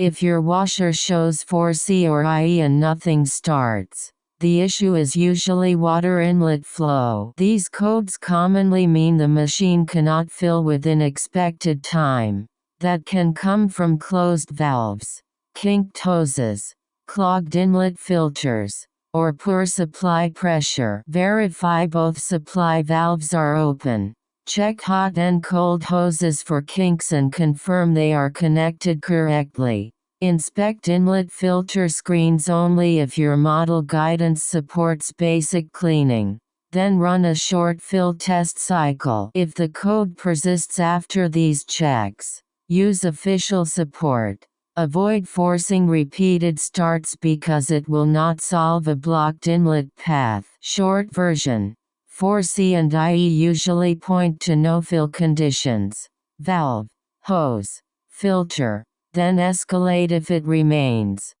If your washer shows 4C or IE and nothing starts, the issue is usually water inlet flow. These codes commonly mean the machine cannot fill within expected time. That can come from closed valves, kinked hoses, clogged inlet filters, or poor supply pressure. Verify both supply valves are open. Check hot and cold hoses for kinks and confirm they are connected correctly. Inspect inlet filter screens only if your model guidance supports basic cleaning. Then run a short fill test cycle. If the code persists after these checks, use official support. Avoid forcing repeated starts because it will not solve a blocked inlet path. Short version. 4C and IE usually point to no-fill conditions. Valve, hose, filter, then escalate if it remains.